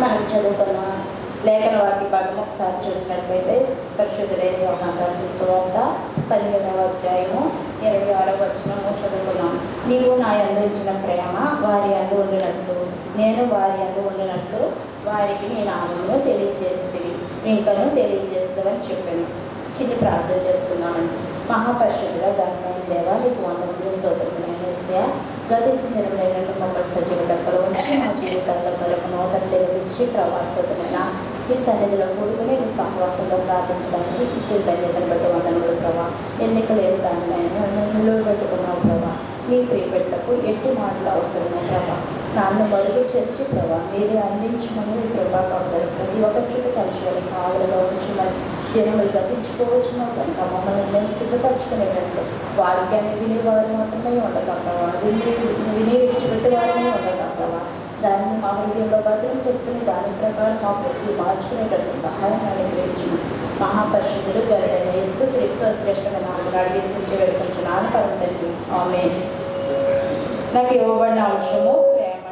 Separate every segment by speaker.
Speaker 1: మనం చదువుకున్న లేఖన వాక్య భాగం ఒకసారి చూసినట్లయితే పరిశుద్ధులైన యోహాను రాసిన సువార్త 15వ అధ్యాయము 26వ వచనము చదువుకున్నాం. నీవు నా యందు ఉంచిన ప్రేమ వారి యందు ఉండినట్లు నేను వారి యందు ఉండినట్లు వారికి నీ నామమును తెలియజేసేది ఇంకను తెలియజేస్తుందని చెప్పాను. చిన్ని ప్రార్థన చేసుకున్నామండి. మహాపరిశుద్ధుల ఘనమైన దేవా, నీకు వందనములు స్తోత్రములు యేసయ్యా. గతించిన 22 మొక్కలు సజీవ డక్కలు ఉంచి మా జీవితాల్లో కొరకు నూతన తెలిపించి ప్రవాస్తమైన ఈ సన్నిధిలో కూడుకుని నీ సహవాసంలో ప్రార్థించడానికి ఇచ్చిన ధన్యతను బట్టి వందనములు ప్రభా. ఎన్నిక లేదు దాన్ని నిలువ పెట్టుకున్నావు ప్రభా. నీ ప్రియపెట్టకు ఎట్టి మాటలు అవసరమో ప్రభా. నాన్ను బరువు చేసి ప్రభా మీరే అందించమని ఈ ప్రభా కావాలి. ప్రతి ఒక్క చుట్టూ కలిసి కావులలో ఉంచి మరి జనములు గతించుకోవచ్చున్నావు కనుక మమ్మల్ని మేము సిద్ధపరచుకునేటట్లు వాక్యాన్ని వినేవారు మాత్రమే ఉండగా ప్రభా, విని విడిచిపెట్టేవారమే ఉండగా ప్రభా, దాన్ని మా హృదయంలో భద్రం చేసుకుని దాని ప్రకారం మా ప్రతి మార్చుకునేటట్టు సహాయం అనుగ్రహించిన మహాపరిశుద్ధులు గరుడైన యేసు క్రీస్తు శ్రేష్టమైన నామమున అడిగిస్తుంచి వేడుకొంచున్నాను పరమ తండ్రి, ఆమేన్. నాకు ఇవ్వబడిన అంశము ప్రేమ,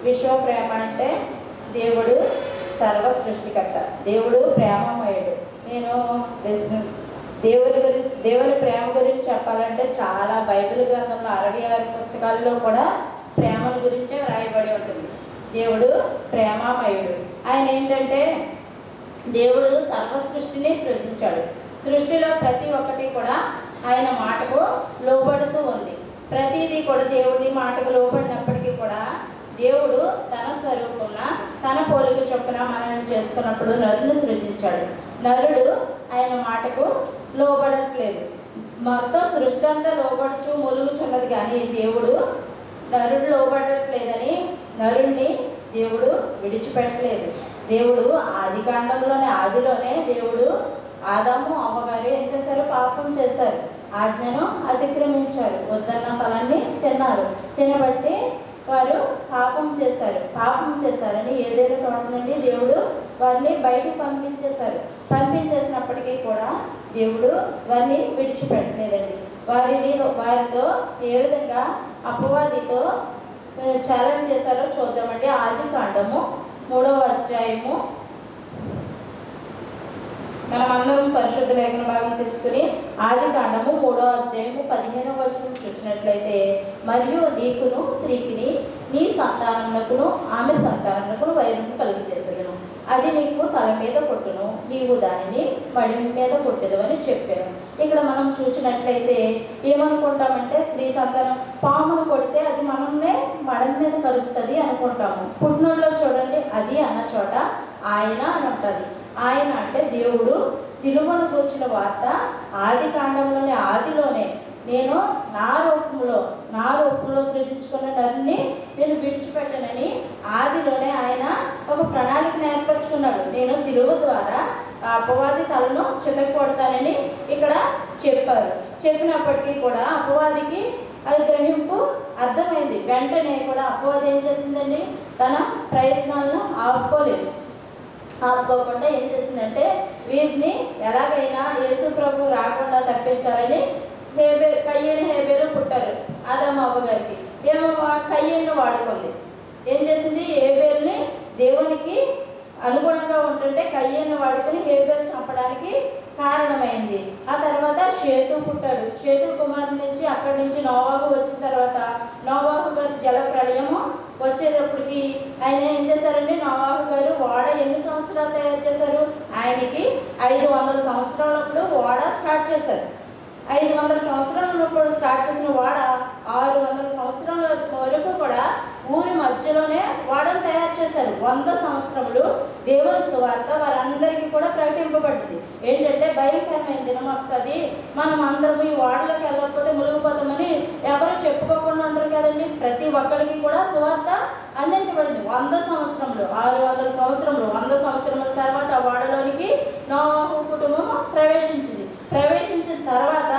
Speaker 1: విశ్వ ప్రేమ అంటే దేవుడు సర్వ సృష్టికర్త, దేవుడు ప్రేమమయుడు. నేను దేవుని ప్రేమ గురించి చెప్పాలంటే చాలా బైబిల్ గ్రంథంలో 66 పుస్తకాల్లో కూడా ప్రేమల గురించే వ్రాయబడి ఉంటుంది. దేవుడు ప్రేమమయుడు. ఆయన ఏంటంటే దేవుడు సర్వ సృష్టిని సృజించాడు. సృష్టిలో ప్రతి ఒక్కటి కూడా ఆయన మాటకు లోబడుతూ ఉంది. ప్రతిదీ కూడా దేవుడి మాటకు లోబడినప్పటికీ కూడా దేవుడు తన స్వరూపంన తన పోలిక చొప్పున మనల్ని చేసుకున్నప్పుడు నరుని సృజించాడు. నరుడు ఆయన మాటకు లోబడట్లేదు. మొత్తం సృష్టి అంతా లోబడుచు ములుగుచున్నది, కానీ దేవుడు నరుడు లోబడట్లేదని నరుణ్ణి దేవుడు విడిచిపెట్టలేదు. దేవుడు ఆదిలోనే దేవుడు ఆదాము అమ్మగారు ఏం చేశారు? పాపం చేశారు, ఆజ్ఞను అతిక్రమించారు, వద్దన్న ఫలాన్ని తిన్నారు. తినబట్టి వారు పాపం చేశారని ఏదైనా తోట నుండి దేవుడు వారిని బయటకు పంపించేసినప్పటికీ కూడా దేవుడు వారిని విడిచిపెట్టలేదండి. వారితో ఏ విధంగా అపవాదితో ఛాలెంజ్ చేశారో చూద్దామండి. ఆదికాండము 3వ అధ్యాయము మనం అందరం పరిశుద్ధ లేఖన భాగం తీసుకుని ఆదికాండము 3వ అధ్యాయము 15వ వచనం చూసినట్లయితే, మరియు నీకును స్త్రీకిని నీ సంతానమునకును ఆమె సంతానమునకును వైరము కలిగజేసేదను, అది నీకు తల మీద కొట్టును, నీవు దానిని మడి మీద కొట్టెదు అని చెప్పాను. ఇక్కడ మనం చూసినట్లయితే ఏమనుకుంటామంటే స్త్రీ సంతానం పామును కొడితే అది మనల్నే మడం మీద కలుస్తుంది అనుకుంటాము. పుట్టినలో చూడండి, అది అన్న చోట ఆయన అని ఉంటుంది. ఆయన అంటే దేవుడు సిలువను కూర్చిన వార్త ఆదిలోనే నేను నా రూపంలో సృజించుకున్న నరుని నేను విడిచిపెట్టనని ఆదిలోనే ఆయన ఒక ప్రణాళికను ఏర్పరచుకున్నాడు. నేను సిలువ ద్వారా అపవాది తలను చితకొడతానని ఇక్కడ చెప్పారు. చెప్పినప్పటికీ కూడా అపవాదికి అది గ్రహింపు అర్థమైంది. వెంటనే కూడా అపవాది ఏం చేసిందండి? తన ప్రయత్నాలను ఆపుకోకుండా ఏం చేసిందంటే వీరిని ఎలాగైనా యేసు ప్రభు రాకుండా తప్పించాలని హేబేలు పుట్టారు ఆదాము అవ్వగారికి. ఏమో కయ్యను వాడుకుంది. ఏం చేసింది? హేబేల్ని దేవునికి అనుగుణంగా ఉంటుంటే కయ్యను వాడుకొని హేబేలు చంపడానికి కారణమైంది. ఆ తర్వాత షేతు పుట్టాడు. షేతు కుమారుడి నుంచి అక్కడి నుంచి నోవాహు వచ్చిన తర్వాత నోవాహు గారు జల ప్రళయము వచ్చేటప్పటికి ఆయన ఏం చేశారండి? నోవాహు గారు ఓడ ఎన్ని సంవత్సరాలు తయారు చేశారు? ఆయనకి 500 సంవత్సరాలప్పుడు ఓడ స్టార్ట్ చేశారు. 500 సంవత్సరాలప్పుడు స్టార్ట్ చేసిన ఓడ 600 సంవత్సరాల వరకు కూడా ఊరి మధ్యలోనే ఓడను తయారు చేశారు. 100 సంవత్సరములు దేవుని సువార్త వారందరికీ కూడా ప్రకటింపబడింది. ఏంటంటే భయంకరమైన దినం వస్తుంది, మనం అందరం ఈ ఓడలోకి వెళ్ళకపోతే మునిగిపోతామని ఎవరు చెప్పుకోకుండా ఉంటారు కదండి. ప్రతి ఒక్కరికి కూడా సువార్త అందించబడింది. 100 సంవత్సరములు 600 సంవత్సరములు 100 సంవత్సరముల తర్వాత ఆ ఓడలోనికి నోవాహు కుటుంబం ప్రవేశించిన తర్వాత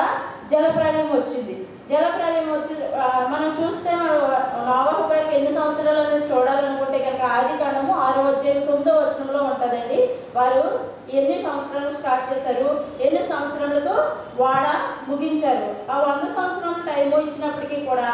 Speaker 1: జలప్రళయం వచ్చింది. జలప్రళయం వచ్చి మనం చూస్తే నోవాహు గారికి ఎన్ని సంవత్సరాలు అనేది చూడాలనుకుంటే కనుక ఆదికాండము 6వ అధ్యాయం 9వ వచనంలో ఉంటుందండి. వారు ఎన్ని సంవత్సరాలు స్టార్ట్ చేశారు, ఎన్ని సంవత్సరాలకు వాడ ముగించారు. ఆ 100 సంవత్సరాలు టైము ఇచ్చినప్పటికీ కూడా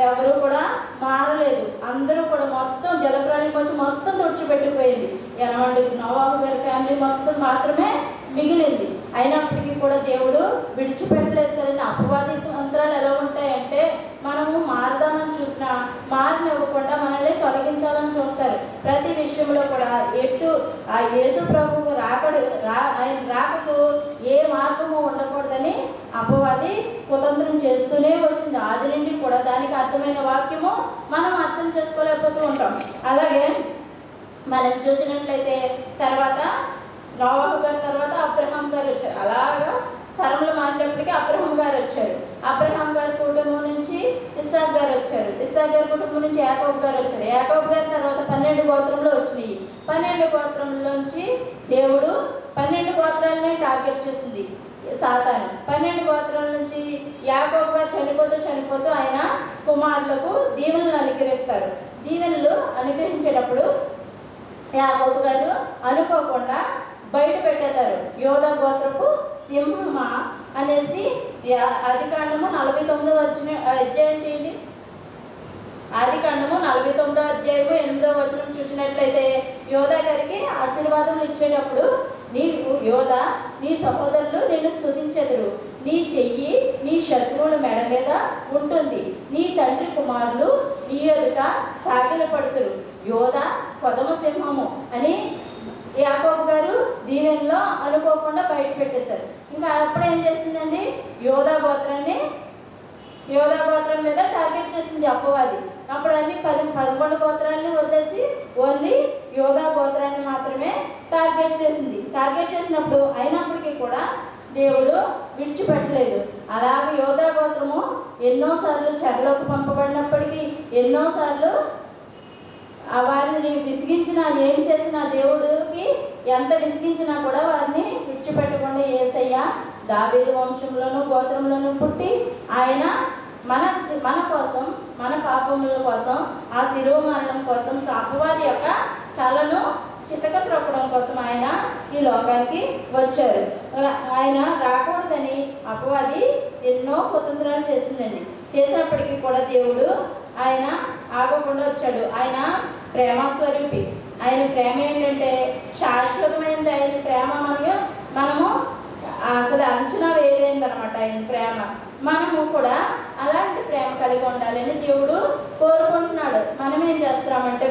Speaker 1: ఎవరు కూడా మారలేదు. అందరూ కూడా మొత్తం జలప్రాణి వచ్చి మొత్తం తుడిచిపెట్టిపోయింది. ఎనమండి నోవాహు గారి ఫ్యామిలీ మొత్తం మాత్రమే మిగిలింది. అయినప్పటికీ కూడా దేవుడు విడిచిపెట్టలేదు కదండి. అపవాది మంత్రాలు ఎలా ఉంటాయంటే మనము మారదామని చూసినా మారనివ్వకుండా మనల్ని తొలగించాలని చూస్తారు. ప్రతి విషయంలో కూడా ఎటు ఆ యేసు ప్రభువు ఆయన రాకకు ఏ మార్గము ఉండకూడదని అపవాది కుతంత్రం చేస్తూనే వచ్చింది. ఆది నుండి కూడా దానికి అర్థమైన వాక్యము మనం అర్థం చేసుకోలేకపోతూ ఉంటాం. అలాగే మనం చూసినట్లయితే తర్వాత నోవాహు గారి తర్వాత అబ్రహాం గారు వచ్చారు. అలాగా తరములు మారినప్పటికీ అబ్రహాం గారు వచ్చారు. అబ్రహాం గారి కుటుంబం నుంచి ఇస్సాక్ గారు వచ్చారు. ఇస్సాక్ గారి కుటుంబం నుంచి యాకోబు గారు వచ్చారు. యాకోబు గారి తర్వాత 12 గోత్రంలో వచ్చినాయి. 12 గోత్రంలోంచి దేవుడు 12 గోత్రాలని టార్గెట్ చేసింది సాతాను. 12 గోత్రాల నుంచి యాకోబు గారు చనిపోతూ ఆయన కుమారులకు దీవెనలు అనుగ్రహిస్తారు. దీవెనలు అనుగ్రహించేటప్పుడు యాకోబు గారు అనుకోకుండా బయట పెట్టేస్తారు. యోధా గోత్రపు సింహమా అనేసి ఆదికాండము 49వ అధ్యాయం తీయండి. ఆదికాండము 49వ అధ్యాయము 8వ వచనం చూసినట్లయితే యోధా గారికి ఆశీర్వాదం ఇచ్చేటప్పుడు నీవు యోధా నీ సహోదరులు నిన్ను స్తుతించెదరు, నీ చెయ్యి నీ శత్రువుల మెడ మీద ఉంటుంది, నీ తండ్రి కుమారులు నీ ఎదుట సాగిలపడుతురు, యోధా కొదమ సింహము అని యాకోబు గారు దీవెనలో అనుకోకుండా బయట పెట్టేశారు. ఇంకా అప్పుడు ఏం చేసిందండి, యోధా గోత్రం మీద టార్గెట్ చేసింది అపవాది. అప్పుడు అన్ని 11 గోత్రాలని వదిలేసి ఓన్లీ యోధా గోత్రాన్ని మాత్రమే టార్గెట్ చేసింది. టార్గెట్ చేసినప్పుడు అయినప్పటికీ కూడా దేవుడు విడిచిపెట్టలేదు. అలాగే యోధా గోత్రము ఎన్నోసార్లు చెరలోకి పంపబడినప్పటికీ ఎన్నోసార్లు వారిని విసిగించినా ఏం చేసినా దేవుడికి ఎంత విసిగించినా కూడా వారిని విడిచిపెట్టకుండా యేసయ్య దావీదు వంశంలోనూ గోత్రంలోనూ పుట్టి ఆయన మన కోసం మన పాపముల కోసం ఆ శిలువ మరణం కోసం అపవాది యొక్క తలను చితక త్రొక్కడం కోసం ఆయన ఈ లోకానికి వచ్చారు. ఆయన రాకూడదని అపవాది ఎన్నో కుతంత్రాలు చేసిందండి. చేసినప్పటికీ కూడా దేవుడు ఆయన ఆగకుండా వచ్చాడు. ఆయన ప్రేమస్వరూపి. ఆయన ప్రేమ ఏంటంటే శాశ్వతమైనది. ఆయన ప్రేమ మనము అసలు అంచనా వేయలేదన్నమాట. ఆయన ప్రేమ మనము కూడా అలాంటి ప్రేమ కలిగి ఉండాలని దేవుడు కోరుకుంటున్నాడు. మనం ఏం చేస్తున్నామంటే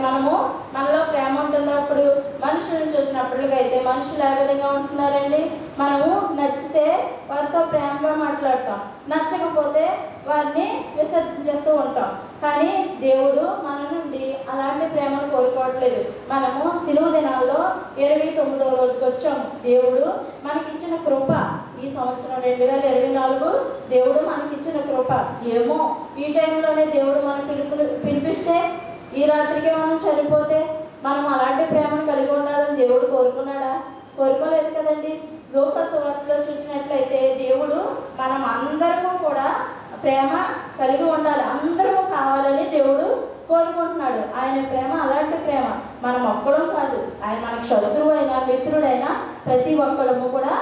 Speaker 1: మనలో ప్రేమ ఉంటుందో అప్పుడు మనుషులను చూసినప్పటికైతే మనుషులు ఏ విధంగా ఉంటున్నారండి, మనము నచ్చితే వారితో ప్రేమగా మాట్లాడతాం, నచ్చకపోతే వారిని విసర్జించేస్తూ ఉంటాం. కానీ దేవుడు మన నుండి అలాంటి ప్రేమను కోరుకోవట్లేదు. మనము శిలువ దినాల్లో 29వ రోజుకి వచ్చాము. దేవుడు మనకిచ్చిన కృప ఈ సంవత్సరం 2024 దేవుడు మనకిచ్చిన కృప. ఏమో ఈ టైంలోనే దేవుడు మన పిలిపిస్తే ఈ రాత్రికే మనం చనిపోతే మనం అలాంటి ప్రేమను కలిగి ఉండాలని దేవుడు కోరుకున్నాడా? కోరుకోలేదు కదండి. లోక సువార్తలో చూసినట్లయితే దేవుడు మనం అందరము కూడా ప్రేమ కలిగి ఉండాలి, అందరము కావాలని దేవుడు కోరుకుంటున్నాడు. ఆయన ప్రేమ అలాంటి ప్రేమ. మనం ఒక్కడం కాదు, ఆయన మనకు శత్రువు అయినా మిత్రుడైనా ప్రతి ఒక్కళ్ళము కూడా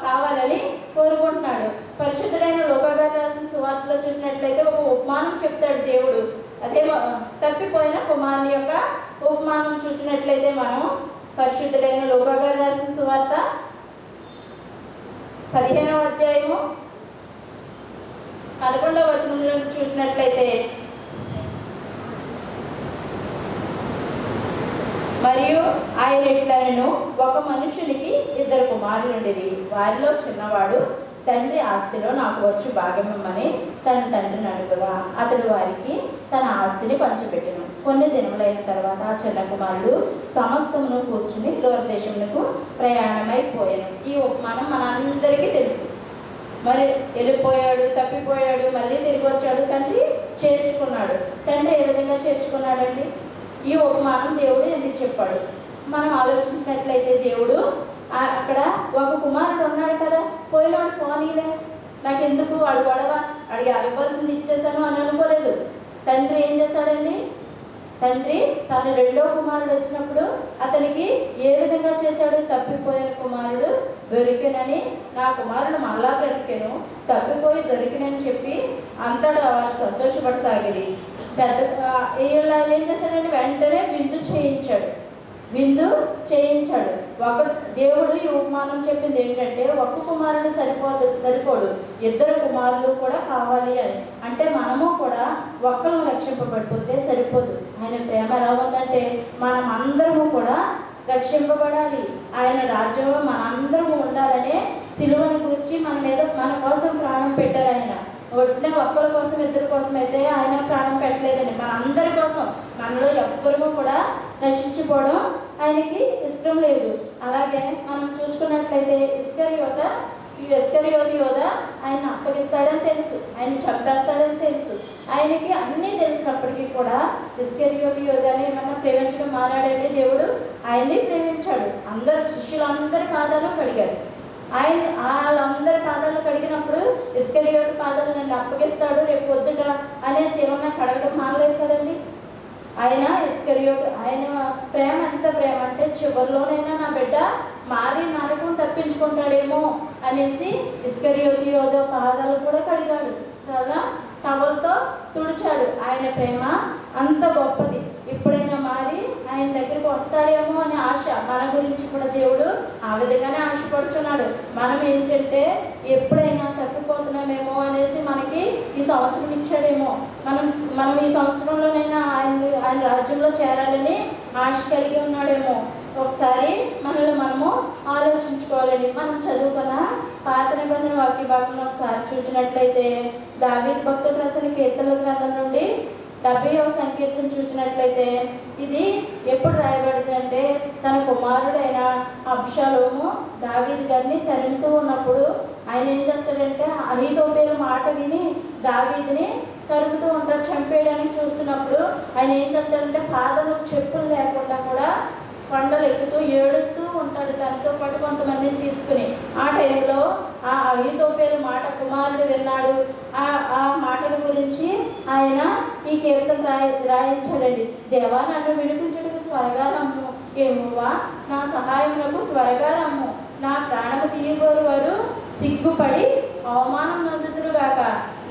Speaker 1: కావాలని కోరుకుంటున్నాడు. పరిశుద్ధుడైన లూకా గారు రాసిన సువార్తలో చూసినట్లయితే ఒక ఉపమానం చెప్తాడు దేవుడు. అదే తప్పిపోయిన కుమారుని యొక్క ఉపమానం చూసినట్లయితే మనం పరిశుద్ధుడైన లూకా గారు రాసిన సువార్త 15వ అధ్యాయము 11వ వచనంలో చూసినట్లయితే, మరియు ఆయన ఇట్లనెను, ఒక మనుషునికి 2 కుమారులుండేవి. వారిలో చిన్నవాడు తండ్రి ఆస్తిలో నాకు వచ్చు భాగమిమ్మని తన తండ్రిని అడుగగా అతడు వారికి తన ఆస్తిని పంచిపెట్టెను. కొన్ని దినములైన తర్వాత ఆ చిన్న కుమారుడు సమస్తమును కూర్చుని దూరదేశమునకు ప్రయాణమైపోయాను. ఈ ఉపమానం మనందరికీ తెలుసు. మరి వెళ్ళిపోయాడు, తప్పిపోయాడు, మళ్ళీ తిరిగి వచ్చాడు, తండ్రి చేర్చుకున్నాడు. తండ్రి ఏ విధంగా చేర్చుకున్నాడండి? ఈ ఉపమానం దేవుడు ఎందుకు చెప్పాడు? మనం ఆలోచించినట్లయితే దేవుడు అక్కడ ఒక కుమారుడు ఉన్నాడు కదా, పోయినాడు, పోనీలే, నాకు ఎందుకు వాడు గొడవ, అడిగి ఇవ్వాల్సింది ఇచ్చేసాను అని అనుకోలేదు. తండ్రి ఏం చేశాడండి? తండ్రి తన రెండో కుమారుడు వచ్చినప్పుడు అతనికి ఏ విధంగా చేశాడు? తప్పిపోయిన కుమారుడు దొరికినని, నా కుమారుడు మళ్ళా బ్రతికెను, తప్పిపోయి దొరికినని చెప్పి అంతటా వారు సంతోషపడసాగిరి. పెద్ద వీళ్ళ ఏం చేశాడంటే వెంటనే విందు చేయించాడు. దేవుడు ఈ ఉపమానం చెప్పింది ఏంటంటే, ఒక్క కుమారుడు సరిపోడు, ఇద్దరు కుమారులు కూడా కావాలి అని. అంటే మనము కూడా ఒక్కరు రక్షింపబడిపోతే సరిపోదు. ఆయన ప్రేమ ఎలా ఉందంటే మనం అందరము కూడా రక్షింపబడాలి, ఆయన రాజ్యంలో మనందరము ఉండాలనే సిలువను గురించి మన కోసం ప్రాణం పెట్టారు. ఆయన ఒక్కరి కోసం ఇద్దరి కోసం అయితే ఆయన ప్రాణం పెట్టలేదండి, మన అందరి కోసం. మనలో ఎవ్వరూ కూడా నశించిపోవడం ఆయనకి ఇష్టం లేదు. అలాగే మనం చూసుకున్నట్లయితే ఇస్కరియోతు యోధ ఆయన అప్పగిస్తాడని తెలుసు, ఆయన చంపేస్తాడని తెలుసు. ఆయనకి అన్నీ తెలిసినప్పటికీ కూడా ఇస్కరియోతు యోధని ఏమన్నా ప్రేమించడం మానాడంటే దేవుడు ఆయన్ని ప్రేమించాడు. శిష్యులందరి పాదాలు కడిగారు. వాళ్ళందరి పాదాలు కడిగినప్పుడు ఇస్కరియోతు పాదాలు నన్ను అప్పగిస్తాడు రేపు పొద్దుట అనేసి ఏమన్నా కడగడం మానలేదు కదండి. ఆయన ప్రేమ ఎంత ప్రేమ అంటే చివరిలోనైనా నా బిడ్డ మారి నరకం తప్పించుకుంటాడేమో అనేసి ఇస్కరియోతు యోధ పాదాలు కూడా కడిగాడు, చాలా టవల్తో తుడిచాడు. ఆయన ప్రేమ అంత గొప్పది. ఎప్పుడైనా మారి ఆయన దగ్గరికి వస్తాడేమో అనే ఆశ మన గురించి కూడా దేవుడు ఆ విధంగానే ఆశపడుచున్నాడు. మనం ఏంటంటే ఎప్పుడైనా తప్పిపోతున్నామేమో అనేసి మనకి ఈ సంవత్సరం ఇచ్చాడేమో, మనం ఈ సంవత్సరంలోనైనా ఆయన రాజ్యంలో చేరాలని ఆశ కలిగి ఉన్నాడేమో. ఒకసారి మనల్ని మనము ఆలోచించుకోవాలండి. మనం చదువుకున్న పాత నిబంధన వాక్య భాగంలో ఒకసారి చూసినట్లయితే దావీదు భక్తుడు రాసిన కీర్తనల గ్రంథం నుండి 70వ సంకీర్తన చూసినట్లయితే ఇది ఎప్పుడు రాయబడింది అంటే, తన కుమారుడైన అబ్షాలోము దావీదు గారిని తరుముతూ ఉన్నప్పుడు ఆయన ఏం చేస్తాడంటే అహీతోపెలు మాట విని దావీదుని తరుముతూ ఉంటాడు, చంపేయడానికి చూస్తున్నప్పుడు ఆయన ఏం చేస్తాడంటే పాదాలు చెప్పులు లేకుండా కూడా కొండలు ఎక్కుతూ ఏడుస్తూ ఉంటాడు, తనతో పాటు కొంతమందిని తీసుకుని. ఆ టైంలో ఆ అహీతోపెలు మాట కుమారుడు విన్నాడు. ఆ మాటల గురించి ఆయన ఈ కీర్తన రాయించాడండి. దేవా నన్ను విడిపించడానికి త్వరగా రమ్ము, యెహోవా నా సహాయమునకు త్వరగా రమ్ము, నా ప్రాణము తీయగోరు వారు సిగ్గుపడి అవమానం నొందుదురుగాక,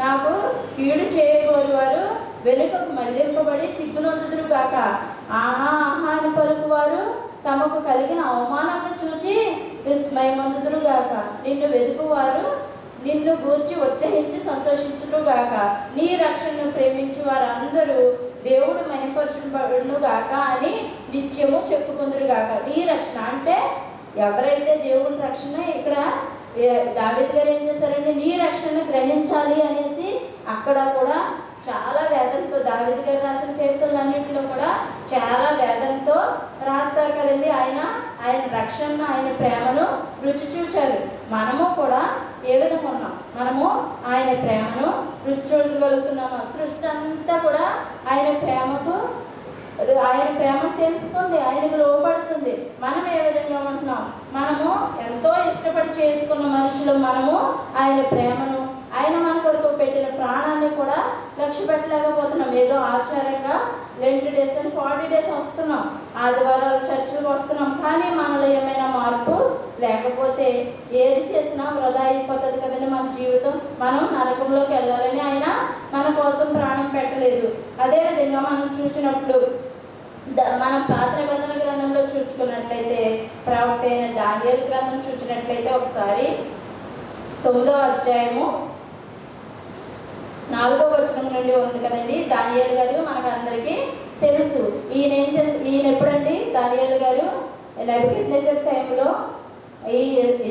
Speaker 1: నాకు కీడు చేయగోరు వారు వెనుకకు మళ్లింపబడి సిగ్గునొందుదురుగాక, ఆహా ఆహా అని పలుకువారు తమకు కలిగిన అవమానాన్ని చూచి విస్మయమొందుదురుగాక, నిన్ను వెతుకువారు నిన్ను గూర్చి ఉత్సహించి సంతోషించునుగాక, నీ రక్షణను ప్రేమించు వారందరూ దేవుడు మహిమపరచునుగాక అని నిత్యము చెప్పుకుందురుగాక. నీ రక్షణ అంటే ఎవరైతే దేవుని రక్షణ, ఇక్కడ దావీదు గారు ఏం చేశారంటే నీ రక్షణ గ్రహించాలి అనేసి అక్కడ కూడా చాలా వేదంతో దావీదు గారు రాసిన కీర్తనలన్నింటిలో కూడా చాలా వేదంతో రాస్తారు కదండి. ఆయన రక్షణ, ఆయన ప్రేమను రుచి చూచారు. మనము కూడా ఏ విధంగా ఉన్నాం? మనము ఆయన ప్రేమను రుచి చూడగలుగుతున్నాము. సృష్టి అంతా కూడా ఆయన ప్రేమను తెలుసుకుంది, ఆయనకు లోపడుతుంది. మనం ఏ విధంగా ఉంటున్నాం? మనము ఎంతో ఇష్టపడి చేసుకున్న మనుషులు మనము ఆయన ప్రేమను, ఆయన మన కొరకు పెట్టిన ప్రాణాన్ని కూడా లక్ష్య పెట్టలేకపోతున్నాం. ఏదో ఆచారంగా లెంట్ డేస్ అని 40 days వస్తున్నాం, ఆదివారాలు చర్చిలకు వస్తున్నాం, కానీ మనలో ఏమైనా మార్పు లేకపోతే ఏది చేసినా వృధా అయిపోతుంది కదండి మన జీవితం. మనం నరకంలోకి వెళ్ళాలని ఆయన మన కోసం ప్రాణం పెట్టలేదు. అదేవిధంగా మనం చూసినప్పుడు మనం పాత నిబంధన గ్రంథంలో చూసుకున్నట్లయితే ప్రవక్త అయిన దానియేలు గ్రంథం చూసినట్లయితే ఒకసారి 9వ అధ్యాయము 4వ వచనం నుండి ఉంది కదండి. దానియేలు గారు మనకు అందరికీ తెలుసు. ఈయన ఎప్పుడండి? దానియేలు గారు నెబుకద్నెజర్ టైంలో ఈ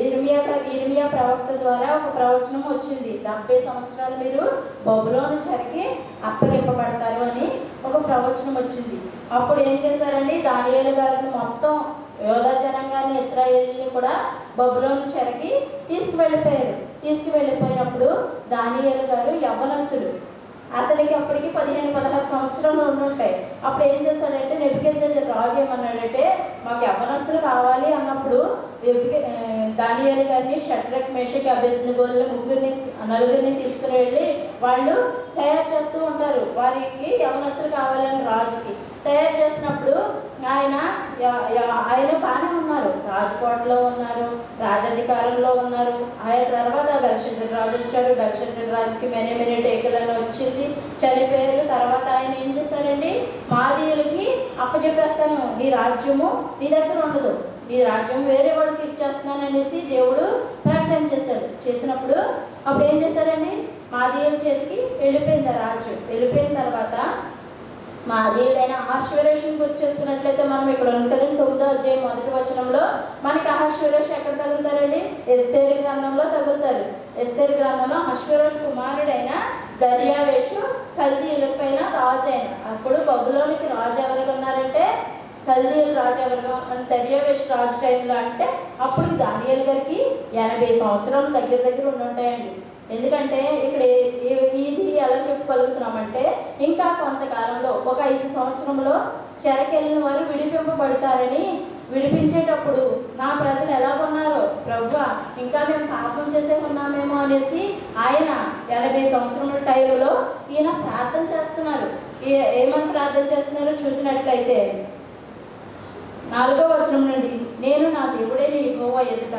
Speaker 1: ఇర్మియా ప్రవక్త ద్వారా ఒక ప్రవచనం వచ్చింది. 70 సంవత్సరాలు మీరు బబులోను చెరకి అప్పగింపబడతారు అని ఒక ప్రవచనం వచ్చింది. అప్పుడు ఏం చేశారండి? దానియేలు గారిని మొత్తం యోధా జనాంగాన్ని, ఇశ్రాయేలుని కూడా బబులోను చెరకి తీసుకువెళ్ళిపోయినప్పుడు దానియేలు గారు యవ్వనస్తుడు. అతనికి అప్పటికి 15-16 సంవత్సరాలు ఉండుంటాయి. అప్పుడు ఏం చేస్తాడంటే నెబుకద్నెజర్ రాజు ఏమన్నాడంటే మాకు యవ్వనస్తులు కావాలి అన్నప్పుడు దానియేలు గారిని, షడ్రక్, మేషక్, అబేద్నెగోలను నలుగురిని తీసుకుని వెళ్ళి వాళ్ళు తయారు చేస్తూ ఉంటారు. వారికి యవ్వనస్తులు కావాలని రాజుకి తయారు చేసినప్పుడు ఆయన బాగానే ఉన్నారు, రాజకోటలో ఉన్నారు, రాజాధికారంలో ఉన్నారు. ఆయన తర్వాత బెల్షస్సర్ రాజు వచ్చాడు. బెల్షస్సర్ రాజుకి మెనే టేకులను వచ్చింది, చనిపోయారు. తర్వాత ఆయన ఏం చేశారండి, మాదీయులకి అప్పచెప్పేస్తాను, నీ రాజ్యము నీ దగ్గర ఉండదు, నీ రాజ్యం వేరే వాళ్ళకి ఇచ్చేస్తున్నాను అనేసి దేవుడు ప్రకటన చేశాడు. చేసినప్పుడు అప్పుడు ఏం చేశారండి, మాదీయుల చేతికి వెళ్ళిపోయింది ఆ రాజ్యం. వెళ్ళిపోయిన తర్వాత మాదీయుడైన అహష్వేరోషుని గుర్తు చేసుకున్నట్లయితే మనం ఇక్కడ ఉంటుందండి 9వ అధ్యాయం 1వ వచనంలో మనకి అహష్వేరోషు ఎక్కడ తగులుతారండి, ఎస్తేరు గ్రంథంలో తగులుతారు. ఎస్తేరు గ్రంథంలో అహష్వేరోషు కుమారుడైన దర్యావేషు కల్దీయుల పైన రాజు అయిన. అప్పుడు బబులోనికి రాజు ఎవరు ఉన్నారంటే కల్దీయుల రాజు ఎవరు అని దర్యావేషు రాజు టైంలో అంటే అప్పుడు దానియేలు గారికి 80 సంవత్సరాలు దగ్గర ఉండుంటాయండి. ఎందుకంటే ఇక్కడ ఇది ఎలా చెప్పుకోగలుగుతున్నామంటే ఇంకా కొంతకాలంలో ఒక 5 సంవత్సరంలో చెరకెళ్ళిన వారు విడిపింపబడతారని, విడిపించేటప్పుడు నా ప్రజలు ఎలా ఉన్నారో ప్రభువా ఇంకా మేము పాపం చేసే ఉన్నామేమో అనేసి ఆయన 80 సంవత్సరముల టైంలో ఈయన ప్రార్థన చేస్తున్నారు. ఏమని ప్రార్థన చేస్తున్నారో చూసినట్లయితే 4వ వచనం నుండి, నేను నా దేవుడైన యెహోవా ఎదుట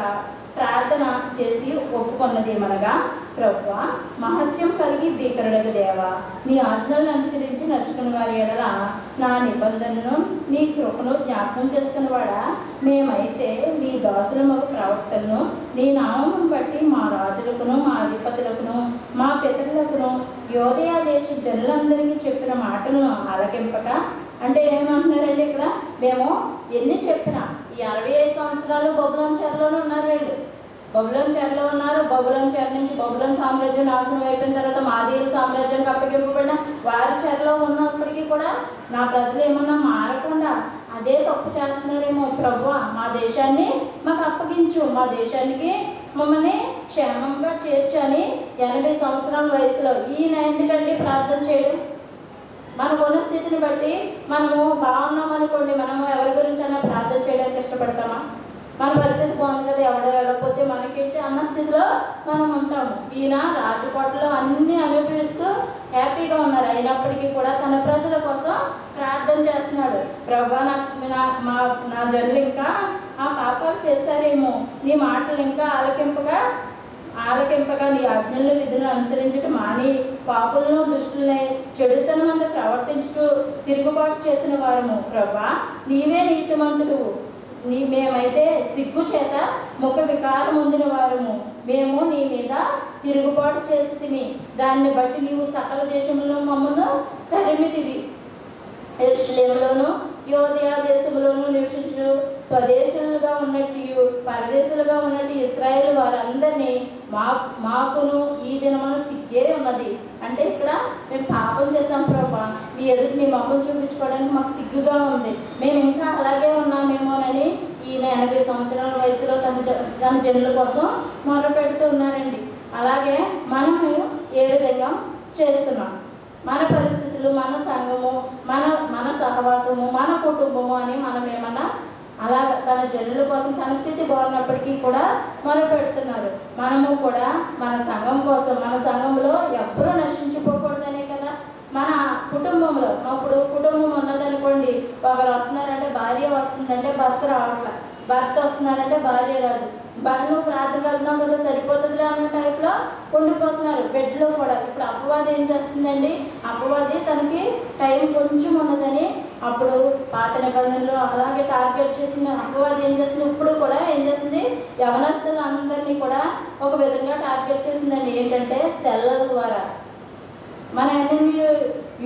Speaker 1: ప్రార్థన చేసి ఒప్పుకొన్నది ఏమనగా, ప్రభువా మహత్యం కలిగి భీకరుడగు దేవా, నీ ఆజ్ఞలను అనుసరించి నడుచుకుని వారి ఎడల నా నిబంధనను నీ కృపను జ్ఞాపకం చేసుకున్నవాడా, మేమైతే నీ దాసులమగు ప్రవక్తలను నీ నామమును బట్టి మా రాజులకును మా అధిపతులకును మా పితరులకును యోదయ దేశ జనులందరికీ చెప్పిన మాటలను ఆలకింపక, అంటే ఏమంటున్నారండి ఇక్కడ, మేము ఎన్ని చెప్పినా ఈ 65 సంవత్సరాలు బబులోను చెరలోనే ఉన్నారు. వీళ్ళు బబులోను చెరలో ఉన్నారు. బబులోను చెర నుంచి బబులోను సామ్రాజ్యం నాశనం అయిపోయిన తర్వాత మాదీయుల సామ్రాజ్యానికి అప్పగింపబడిన వారి చెరలో ఉన్నప్పటికీ కూడా నా ప్రజలు ఏమన్నా మారకుండా అదే తప్పు చేస్తున్నారేమో, ప్రభువా మా దేశాన్ని మాకు అప్పగించు, మా దేశానికి మమ్మల్ని క్షేమంగా చేర్చు అని 80 సంవత్సరాల వయసులో ఈయన ఎందుకండి ప్రార్థన చేయడం? మనకున్న స్థితిని బట్టి మనము బాగున్నాం అనుకోండి, మనము ఎవరి గురించి అయినా ప్రార్థన చేయడానికి ఇష్టపడతామా? మన పరిస్థితి బాగుంది కదా, ఎవడో వెళ్ళకపోతే మనకేంటి అన్న స్థితిలో మనం ఉంటాము. ఈయన రాజకోటలో అన్నీ అనుభవిస్తూ హ్యాపీగా ఉన్నారు. అయినప్పటికీ కూడా తన ప్రజల కోసం ప్రార్థన చేస్తున్నాడు. ప్రభువా నా జనులు ఇంకా ఆ పాపాలు చేశారేమో, నీ మాటలు ఇంకా ఆలకింపగా నీ ఆజ్ఞలను విధులను అనుసరించడం మాని పాపులను దుష్టులని చెడుతనం అందు ప్రవర్తించుచు తిరుగుబాటు చేసిన వారము. ప్రభువా నీవే నీతిమంతుడు, మేమైతే సిగ్గు చేత ముఖ వికారం పొందిన వారము. మేము నీ మీద తిరుగుబాటు చేసితిమి, దాన్ని బట్టి నీవు సకల దేశంలో మమ్మల్ని తరిమితివి. యెరూషలేములోను యోదయ దేశంలోనూ నివసించు స్వదేశులుగా ఉన్నట్టు పరదేశులుగా ఉన్నట్టు ఇశ్రాయేలు వారందరినీ మాకును ఈ దినమున సిగ్గే ఉన్నది. అంటే ఇక్కడ మేము పాపం చేసాం ప్రభా, నీ ఎదుటి నీ మొహం చూపించుకోవడానికి మాకు సిగ్గుగా ఉంది, మేము ఇంకా అలాగే ఉన్నామేమోనని ఈయన 80 సంవత్సరాల వయసులో తన జనుల కోసం మొరపెడుతూ ఉన్నారండి. అలాగే మనము ఏ విధంగా చేస్తున్నాం, మన పరిస్థితులు, మన సంఘము, మన సహవాసము, మన కుటుంబము అని మనం ఏమన్నా అలా తన జనుల కోసం తన స్థితి బాగున్నప్పటికీ కూడా మొరపెడుతున్నారు. మనము కూడా మన సంఘం కోసం, మన సంఘంలో ఎవ్వరూ నశించిపోకూడదనే కదా. మన కుటుంబంలో ఇప్పుడు కుటుంబం ఉన్నదనుకోండి, ఒకరు వస్తున్నారంటే భార్య వస్తుందంటే భర్త రావట్ల, భర్త వస్తున్నారంటే భార్య రాదు, నువ్వు ప్రార్థన వెళ్తున్నావు కదా సరిపోతుందిలే అన్న టైప్లో ఉండిపోతున్నారు. బెడ్లో కూడా ఇప్పుడు అపవాది ఏం చేస్తుందండి, అపవాది తనకి టైం కొంచెం ఉన్నదని అప్పుడు పాత నిబంధనలో అలాగే టార్గెట్ చేసిన అపవాది ఏం చేస్తుంది, ఇప్పుడు కూడా ఏం చేస్తుంది, యవనస్తులు అందరినీ కూడా ఒక విధంగా టార్గెట్ చేసిందండి. ఏంటంటే సెల్లల ద్వారా. మన ఎనిమి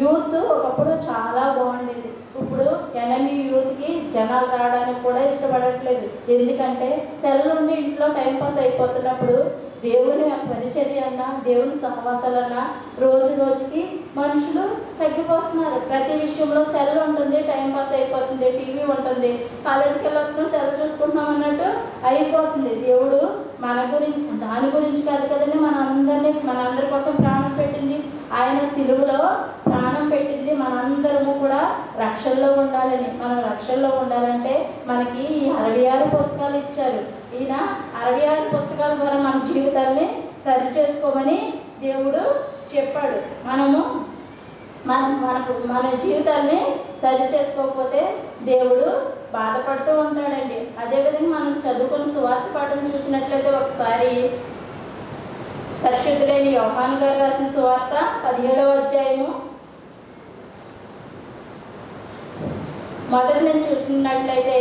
Speaker 1: యూత్ ఒకప్పుడు చాలా బాగుండేది, ఇప్పుడు ఎనిమి యూత్కి జనాలు రావడానికి కూడా ఇష్టపడట్లేదు. ఎందుకంటే సెల్ నుండి ఇంట్లో టైంపాస్ అయిపోతున్నప్పుడు దేవుని పరిచర్య అన్నా, దేవుని సహవాసాలన్నా రోజు రోజుకి మనుషులు తగ్గిపోతున్నారు. ప్రతి విషయంలో సెల్ ఉంటుంది, టైంపాస్ అయిపోతుంది, టీవీ ఉంటుంది, కాలేజీకి వెళ్ళొస్తున్నాం సెల్ చూసుకుంటున్నాం అన్నట్టు అయిపోతుంది. దేవుడు మన గురించి దాని గురించి కాదు కదండి మనందరి కోసం ప్రాణం పెట్టింది. ఆయన సిలువలో ప్రాణం పెట్టింది మనందరము కూడా రక్షణలో ఉండాలని. మనం రక్షణలో ఉండాలంటే మనకి ఈ 66 పుస్తకాలు ఇచ్చారు. ఈయన 66 పుస్తకాల ద్వారా మన జీవితాన్ని సరి చేసుకోమని దేవుడు చెప్పాడు. మన జీవితాన్ని సరి చేసుకోకపోతే దేవుడు బాధపడుతూ ఉంటాడండి. అదేవిధంగా మనం చదువుకున్న సువార్త పాఠం చూసినట్లయితే ఒకసారి పరిశుద్ధుడైన యోహాను గారు రాసిన సువార్త 17వ అధ్యాయము మొదటి నుంచి చూసినట్లయితే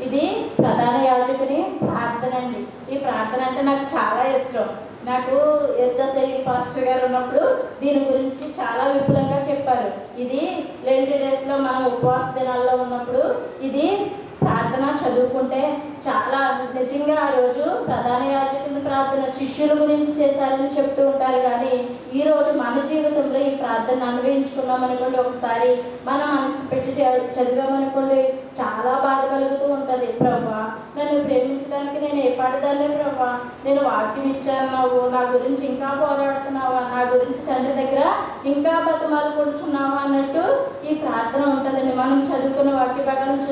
Speaker 1: ఇది ప్రధాన యాజకుని ప్రార్థన అండి. ఈ ప్రార్థన అంటే నాకు చాలా ఇష్టం. నాకు ఎస్దసరి పాస్టర్ గారు ఉన్నప్పుడు దీని గురించి చాలా విపులంగా చెప్పారు. ఇది లెంట్ డేస్లో మనం ఉపవాస దినాల్లో ఉన్నప్పుడు ఇది ప్రార్థన చదువుకుంటే చాలా నిజంగా ఆ రోజు ప్రధాన యాజకుని ప్రార్థన శిష్యుల గురించి చేశారని చెప్తూ ఉంటారు. కానీ ఈరోజు మన జీవితంలో ఈ ప్రార్థన అన్వయించుకున్నామనుకోండి, ఒకసారి మన మనసు పెట్టి చదివామనుకోండి, చాలా బాధ కలుగుతూ ఉంటుంది. ప్రభా, నన్ను ప్రేమించడానికి నేను ఏ పాడదాన్ని ప్రభా, నేను వాక్యం ఇచ్చాను, నా గురించి ఇంకా పోరాడుతున్నావా, నా గురించి తండ్రి దగ్గర ఇంకా బతిమాలు కూర్చున్నావా అన్నట్టు ఈ ప్రార్థన ఉంటుందండి. మనం చదువుకున్న వాక్య భాగాలను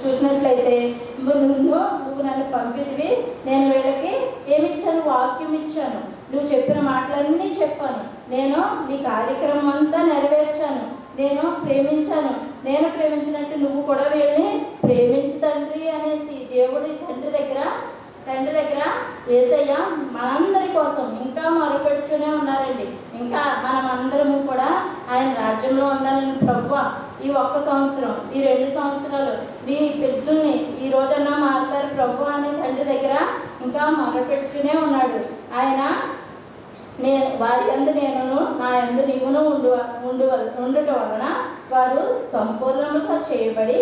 Speaker 1: చూసినట్లయితే నువ్వు నన్ను పంపితివి, నేను వీళ్ళకి ఏమిచ్చాను, వాక్యం ఇచ్చాను, నువ్వు చెప్పిన మాటలన్నీ చెప్పాను, నేను నీ కార్యక్రమం అంతా నెరవేర్చాను, నేను ప్రేమించాను, నేను ప్రేమించినట్టు నువ్వు కూడా వీళ్ళని ప్రేమించు తండ్రి అనేసి దేవుడు తండ్రి దగ్గర యేసయ్య మనందరి కోసం ఇంకా మొరపెడుతూనే ఉన్నారండి. ఇంకా మనం అందరము కూడా ఆయన రాజ్యంలో ఉండాలని ప్రభువా, ఈ 1 సంవత్సరం, ఈ 2 సంవత్సరాలు నీ బిడ్డల్ని ఈ రోజన్నా మారుతారు ప్రభువా అని తండ్రి దగ్గర ఇంకా మొరపెడుతూనే ఉన్నాడు. ఆయన వారి యందు నేనును నా యందు నీవును ఉండుట వలన వారు సంపూర్ణముగా చేయబడి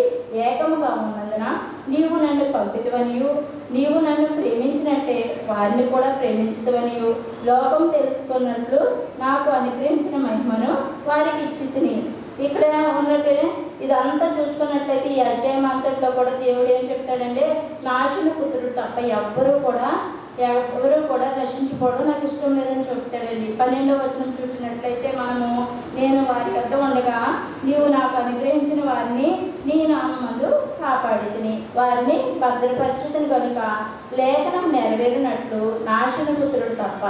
Speaker 1: ఏకముగా ఉన్నందున నీవు నన్ను పంపితవనియు నీవు నన్ను ప్రేమించినట్టే వారిని కూడా ప్రేమించుతవనియు లోకం తెలుసుకున్నట్లు నాకు అనుగ్రహించిన మహిమను వారికి ఇచ్చితిని. ఇక్కడ ఉన్నట్టే ఇదంతా చూసుకున్నట్లయితే ఈ అధ్యాయం అంతట్లో కూడా దేవుడు ఏం చెప్తాడంటే, నాశన పుత్రుడు తప్ప ఎవరు కూడా నశించిపోవడం నాకు ఇష్టం లేదని చెప్తాడండి. 12వ వచనం చూసినట్లయితే మనము, నేను వారి వద్ద ఉండగా నీవు నాకు అనుగ్రహించిన వారిని నీ నామమందు కాపాడితిని, వారిని భద్రపరిచితిని కనుక లేఖనం నెరవేరినట్లు నాశన పుత్రుడు తప్ప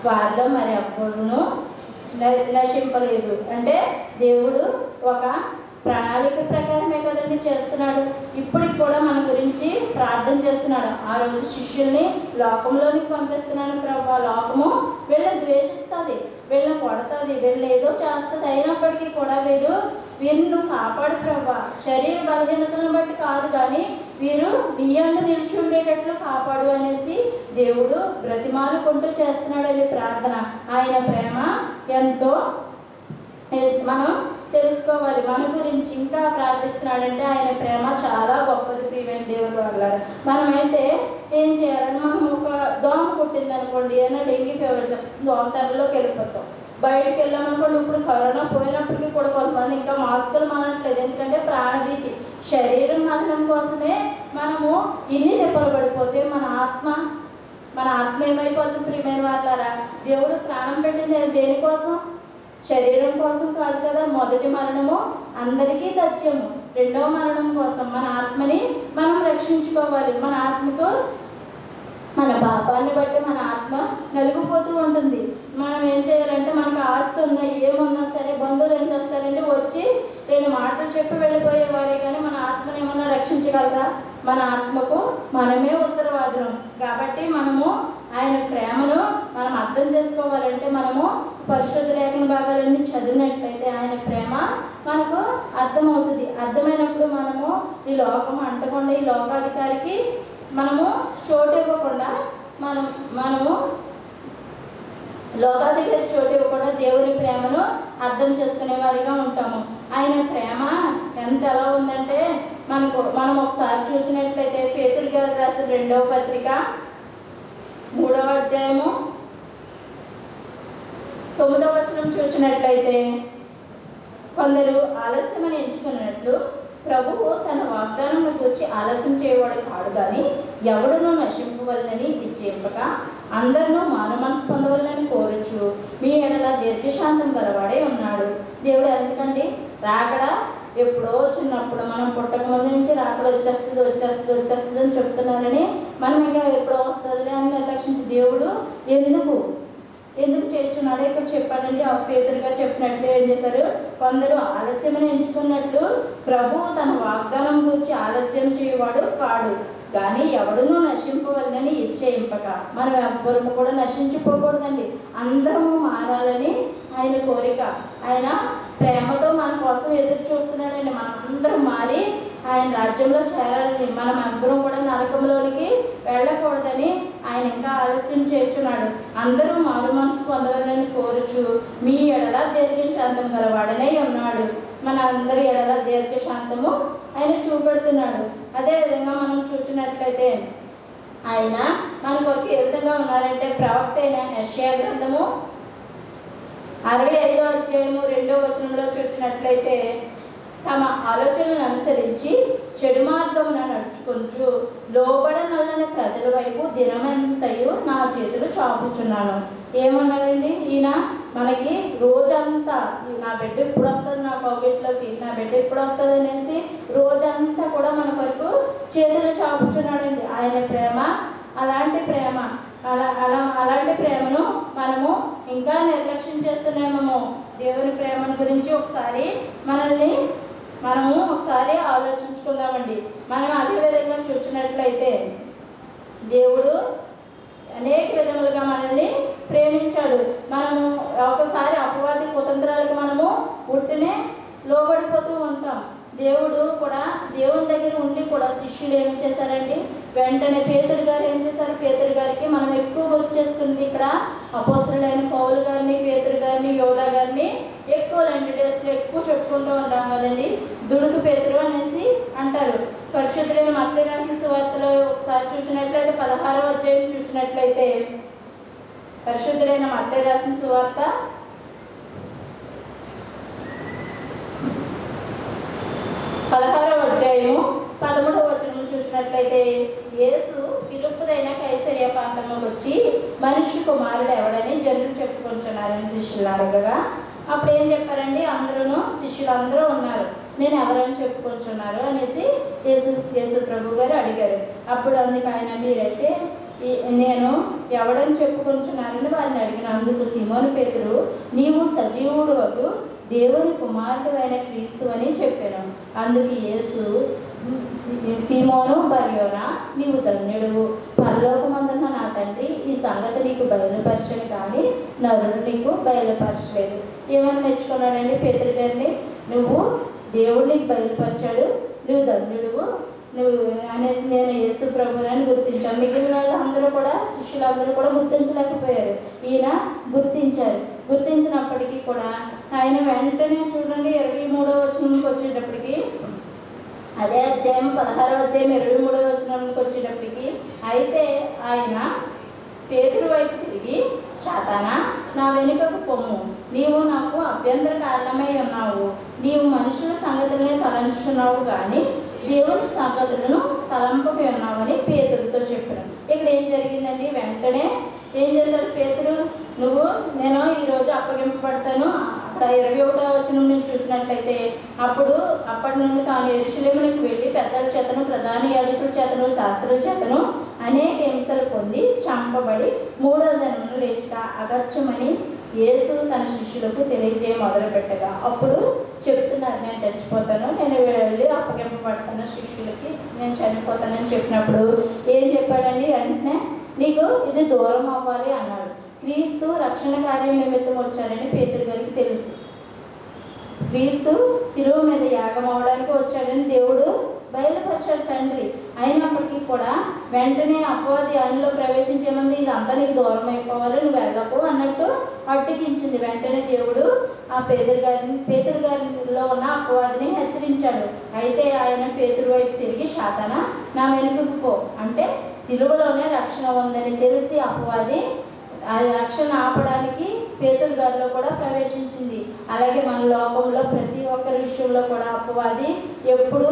Speaker 1: వారిలో మరి ఎప్పుడును నశింపలేదు. అంటే దేవుడు ఒక ప్రణాళిక ప్రకారమే కదండి చేస్తున్నాడు. ఇప్పటికి కూడా మన గురించి ప్రార్థన చేస్తున్నాడు. ఆ రోజు శిష్యుల్ని లోకంలోనికి పంపిస్తున్నాను ప్రభా, లోకము వీళ్ళని ద్వేషిస్తుంది, వీళ్ళని కొడుతుంది, వీళ్ళని ఏదో చేస్తుంది, అయినప్పటికీ కూడా వీరిని నువ్వు కాపాడు ప్రభా, శరీర బలహీనతలను బట్టి కాదు కానీ వీరు నీ యందు నిలిచి ఉండేటట్లు కాపాడు అనేసి దేవుడు బ్రతిమాలుకుంటూ చేస్తున్నాడని ప్రార్థన. ఆయన ప్రేమ ఎంతో మనం తెలుసుకోవాలి. మన గురించి ఇంకా ప్రార్థిస్తున్నాడంటే ఆయన ప్రేమ చాలా గొప్పది. ప్రియమైన దేవుడు వల్ల మనమైతే ఏం చేయాలని, మనం ఒక దోమ కుట్టింది అనుకోండి, ఏమైనా డెంగ్యూ ఫీవర్ వచ్చేస్తుంది, దోమ తెరలోకి వెళ్ళిపోతాం. బయటకు వెళ్ళామనుకోండి, ఇప్పుడు కరోనా పోయినప్పటికీ కూడా కొంతమంది ఇంకా మాస్కులు మానట్లేదు, ఎందుకంటే ప్రాణభీతి. శరీరం మరణం కోసమే మనము ఇన్ని దెబ్బలు పడిపోతే మన ఆత్మ ఏమైపోతుంది? ప్రియమైన వాళ్ళారా, దేవుడు ప్రాణం పెట్టింది దేనికోసం? శరీరం కోసం కాదు కదా. మొదటి మరణము అందరికీ తథ్యము, 2వ మరణం కోసం మన ఆత్మని మనం రక్షించుకోవాలి. మన ఆత్మకు మన పాపాన్ని బట్టి మన ఆత్మ నలిగిపోతూ ఉంటుంది. మనం ఏం చేయాలంటే, మనకు ఆస్తి ఉన్నా ఏమున్నా సరే బంధువులు ఏం చేస్తారంటే వచ్చి 2 మాటలు చెప్పి వెళ్ళిపోయేవారే కానీ మన ఆత్మని ఏమన్నా రక్షించగలరా? మన ఆత్మకు మనమే ఉత్తరవాదులం. కాబట్టి మనము ఆయన ప్రేమను మనం అర్థం చేసుకోవాలంటే మనము పరిశుద్ధ లేఖన భాగాలన్నీ చదివినట్లయితే ఆయన ప్రేమ మనకు అర్థమవుతుంది. అర్థమైనప్పుడు మనము ఈ లోకం అంటకుండా, ఈ లోకాధికారికి మనము చోటు ఇవ్వకుండా, మనము లోకాధికారి చోటు ఇవ్వకుండా దేవుని ప్రేమను అర్థం చేసుకునే వారిగా ఉంటాము. ఆయన ప్రేమ ఎలా ఉందంటే మనం ఒకసారి చూసినట్లయితే పేతురు గారు రాసిన 2వ పత్రిక 3వ అధ్యాయము 9వ వచనం చూసినట్లయితే, కొందరు ఆలస్యమని ఎంచుకున్నట్లు ప్రభువు తన వాగ్దానం గురించి ఆలస్యం చేయవాడు కాడు కానీ ఎవడునూ నశింపవలనని ఇచ్చేపక అందరినూ మారు మనసు పొందవలనని కోరుచు మీ ఎడల దీర్ఘశాంతం గలవాడే ఉన్నాడు. దేవుడు ఎందుకండి రాకడ ఎప్పుడో చిన్నప్పుడు మనం పుట్టక ముందు నుంచి రాకడ వచ్చేస్తుంది అని చెప్తున్నారని మనం ఇంకా ఎప్పుడో వస్తుందిలే అని నిర్లక్షించి దేవుడు ఎందుకు చేర్చున్నాడో ఇక్కడ చెప్పాడండి. ఆ పేతురు గారు చెప్పినట్లు ఏం చేశారు, కొందరు ఆలస్యమని ఎంచుకున్నట్లు ప్రభు తన వాగ్దానం గురించి ఆలస్యం చేయవాడు కాడు, కానీ ఎవడునూ నశింపవలనని ఇచ్చేయింపక. మనం ఎవ్వరము కూడా నశించిపోకూడదండి, అందరము మారాలని ఆయన కోరిక. ఆయన ప్రేమతో మన కోసం ఎదురు చూస్తున్నాడండి. మనం అందరం మారి ఆయన రాజ్యంలో చేరాలని, మనం అందరం కూడా నరకంలోనికి వెళ్ళకూడదని ఆయన ఇంకా ఆలస్యం చేర్చున్నాడు. అందరూ మారు మనసు పొందవాలని కోరుచు మీ ఎడల దీర్ఘశాంతం గలవాడనే ఉన్నాడు. మన అందరి ఎడల దీర్ఘశాంతము ఆయన చూపెడుతున్నాడు. అదేవిధంగా మనం చూసినట్లయితే ఆయన మన కొరకు ఏ విధంగా ఉన్నారంటే, ప్రవక్త అయిన యెషయా గ్రంథము 65వ అధ్యాయము 2వ వచనంలో చూసినట్లయితే, తమ ఆలోచనలను అనుసరించి చెడు మార్గమున నడుచుకొంచు లోబడనల్లని ప్రజల వైపు దినమంతయు నా చేతులు చాపుచున్నాను. ఏమన్నాడండి ఈయన? మనకి రోజంతా నా బిడ్డ ఎప్పుడు వస్తుంది, నా కౌగిట్లోకి నా బిడ్డ ఎప్పుడు వస్తుంది అనేసి రోజంతా కూడా మన కొరకు చేతులు చాపుచున్నాడండి. ఆయన ప్రేమ అలాంటి ప్రేమ, అలాంటి ప్రేమను మనము ఇంకా నిర్లక్ష్యం చేస్తున్నామేమో. దేవుని ప్రేమను గురించి మనము ఒకసారి ఆలోచించుకుందామండి. మనం అదే విధంగా చూసినట్లయితే దేవుడు అనేక విధములుగా మనల్ని ప్రేమించాడు. మనము ఒకసారి అపవాది కుతంత్రాలకు మనము ఉట్టినే లోబడిపోతూ ఉంటాం. దేవుడు కూడా దేవుని దగ్గర ఉండి కూడా శిష్యులు ఏం చేశారండి, వెంటనే పేతురు గారు ఏం చేశారు, పేతురు గారికి మనం ఎక్కువ గుర్తు చేసుకుంది ఇక్కడ అపోస్తలుడైన పౌలు గారిని, పేతురు గారిని, యోధా గారిని ఎక్కువ లెంట్ డేస్లో ఎక్కువ చెప్పుకుంటూ ఉంటాం కదండి. దుడుకు పేతురు అనేసి అంటారు. పరిశుద్ధులైన మత్తయి రాసిన సువార్తలో ఒకసారి చూసినట్లయితే 16వ అధ్యాయం చూసినట్లయితే, పరిశుద్ధులైన మత్తయి రాసిన సువార్త 16వ అధ్యాయము 13వ వచనం చూసినట్లయితే, యేసు ఫిలిప్పుదైన కైసరియా ప్రాంతంలోకి వచ్చి మనిషి కుమారుడు ఎవడని జనులు చెప్పుకొంటున్నారని శిష్యులు అడగగా, అప్పుడు ఏం చెప్పారండి, శిష్యులు అందరూ ఉన్నారు, నేను ఎవరని చెప్పుకొంటున్నారు అనేసి యేసు ప్రభు గారు అడిగారు. అప్పుడు అందుకు ఆయన, మీరైతే నేను ఎవడని చెప్పుకొంటున్నారని వారిని అడిగిన. అందుకు సీమోను పేతురు, నీవు సజీవుడు వగు దేవుని కుమారుడు అయిన క్రీస్తు అని చెప్పాను. అందుకు యేసు, సీమోను బర్యోనా, నీవు ధన్యుడువు, పరలోకమందున్న నా తండ్రి ఈ సంగతి నీకు బయలుపరచను కానీ నరుడు నీకు బయలుపరచలేదు. ఏమని మెచ్చుకున్నాడండి పేతురు గారిని? నువ్వు దేవుడు నీకు బయలుపరిచాడు, నువ్వు ధన్యుడువు నువ్వు అనేసి నేను యేసు ప్రభువుని గుర్తించాను. మిగిలిన వాళ్ళు అందరూ కూడా, శిష్యులందరూ కూడా గుర్తించలేకపోయారు. ఈయన గుర్తించారు. గుర్తించినప్పటికీ కూడా ఆయన వెంటనే చూడండి 23వ వచనంకి వచ్చేటప్పటికి, అదే అధ్యాయం 16వ అధ్యాయం 23వ వచనంకి వచ్చేటప్పటికి, అయితే ఆయన పేతురు వైపు తిరిగి, సాతానా, నా వెనుకకు పొమ్ము, నీవు నాకు అభ్యంతర కారణమై ఉన్నావు, నీవు మనుషుల సంగతులనే తలంచున్నావు కానీ దేవుని సంగతులను తలంపై ఉన్నామని పేతురుతో చెప్పాను. ఇక్కడ ఏం జరిగిందండి, వెంటనే ఏం చేశాడు పేతురు, నేను ఈరోజు అప్పగింపబడతాను. అక్కడ 21వ వచనం నుంచి చూసినట్లయితే, అప్పటి నుండి తాను యెరూషలేమునకు వెళ్ళి పెద్దల చేతను, ప్రధాన యాజకుల చేతను, శాస్త్రుల చేతను అనేక హింసలు పొంది చంపబడి 3వ దినమున లేచుట అగత్యమని యేసు తన శిష్యులకు తెలియజేయ మొదలుపెట్టగా, అప్పుడు చెప్తున్నారు, నేను చచ్చిపోతాను, నేను వెళ్ళి అప్పగింపబడతాను శిష్యులకి, నేను చనిపోతానని చెప్పినప్పుడు ఏం చెప్పాడండి, వెంటనే నీకు ఇది దూరం అవ్వాలి అన్నాడు. క్రీస్తు రక్షణ కార్యం నిమిత్తం వచ్చాడని పేతురు గారికి తెలుసు. క్రీస్తు శిలువ మీద యాగం అవడానికి వచ్చాడని దేవుడు బయలుపరిచాడు తండ్రి. అయినప్పటికీ కూడా వెంటనే అపవాది ఆయనలో ప్రవేశించేమంది, ఇదంతా నీకు దూరం అయిపోవాలి, నువ్వు వెళ్ళకు అన్నట్టు అడ్డగించింది. వెంటనే దేవుడు ఆ పేతురు గారిలో ఉన్న అపవాదిని హెచ్చరించాడు. అయితే ఆయన పేతురు వైపు తిరిగి, సాతానా, నా వెనుకకు పో అంటే, శిలువలోనే రక్షణ ఉందని తెలిసి అపవాది ఆ రక్షణ ఆపడానికి పేతురు గారిలో కూడా ప్రవేశించింది. అలాగే మన లోకంలో ప్రతి ఒక్కరి విషయంలో కూడా అపవాది ఎప్పుడు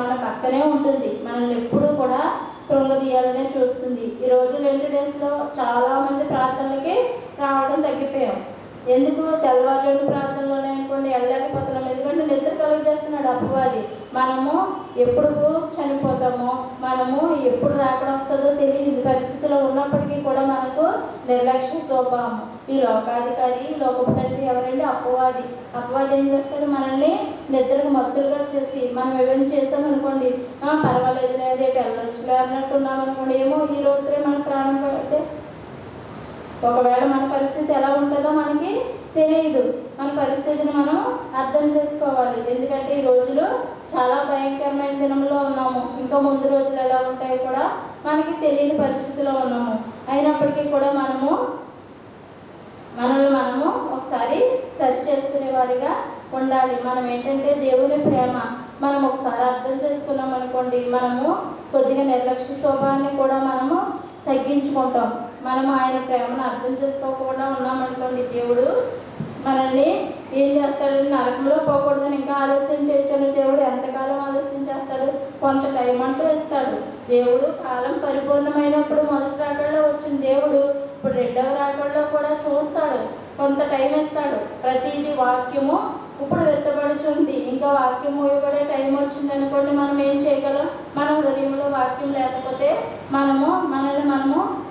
Speaker 1: మన పక్కనే ఉంటుంది, మనల్ని ఎప్పుడు కూడా కృంగదీయాలనే చూస్తుంది. ఈరోజు 2 డేస్లో చాలామంది ప్రార్థనలకి రావడం తగ్గిపోయాం. ఎందుకు తెల్లవారుజాము ప్రార్థనలోనే అనుకోండి వెళ్ళలేకపోతున్నాం, ఎందుకంటే నిద్ర కలుగు చేస్తున్నాడు అపవాది. మనము ఎప్పుడు చనిపోతామో, మనము ఎప్పుడు రాకడ వస్తుందో తెలియని పరిస్థితిలో ఉన్నప్పటికీ కూడా మనకు నిర్లక్ష్య స్వభావం. ఈ లోకాధికారి, లోకపు తండ్రి ఎవరండి? అపవాది. అపవాది ఏం చేస్తాడు? మనల్ని నిద్రకు మత్తులుగా చేసి మనం ఏమైనా చేసామనుకోండి, పర్వాలేదులే రేపు వెళ్ళొచ్చులే అన్నట్టు ఉన్నాం అనుకోండి, ఏమో ఈ రోజునే మన ప్రాణం పడితే ఒకవేళ మన పరిస్థితి ఎలా ఉంటుందో మనకి తెలియదు. మన పరిస్థితిని మనం అర్థం చేసుకోవాలి. ఎందుకంటే ఈ రోజులు చాలా భయంకరమైన దినంలో ఉన్నాము. ఇంకా ముందు రోజులు ఎలా ఉంటాయో కూడా మనకి తెలియని పరిస్థితిలో ఉన్నాము. అయినప్పటికీ కూడా మనము ఒకసారి సరి చేసుకునే వారిగా ఉండాలి. మనం ఏంటంటే దేవుని ప్రేమ మనం ఒకసారి అర్థం చేసుకున్నాం అనుకోండి, మనము కొద్దిగా నిర్లక్ష్య స్వభావాన్ని కూడా మనము తగ్గించుకుంటాం. మనము ఆయన ప్రేమను అర్థం చేసుకోకుండా ఉన్నామనుకోండి, దేవుడు మనల్ని ఏం చేస్తాడు? నరకంలో పోకూడదని ఇంకా ఆలస్యం చేయొచ్చని దేవుడు ఎంతకాలం ఆలస్యం చేస్తాడు? కొంత టైం అంటూ ఇస్తాడు. దేవుడు కాలం పరిపూర్ణమైనప్పుడు మొదటి రాకడలో వచ్చిన దేవుడు ఇప్పుడు రెండవ రాకడలో కూడా చూస్తాడు, కొంత టైం ఇస్తాడు. ప్రతిదీ వాక్యము ఇప్పుడు వెత్తబడుచుంది, ఇంకా వాక్యం మూయబడే టైం వచ్చింది అనుకోండి, మనం ఏం చేయగలం? మన హృదయంలో వాక్యం లేకపోతే మనము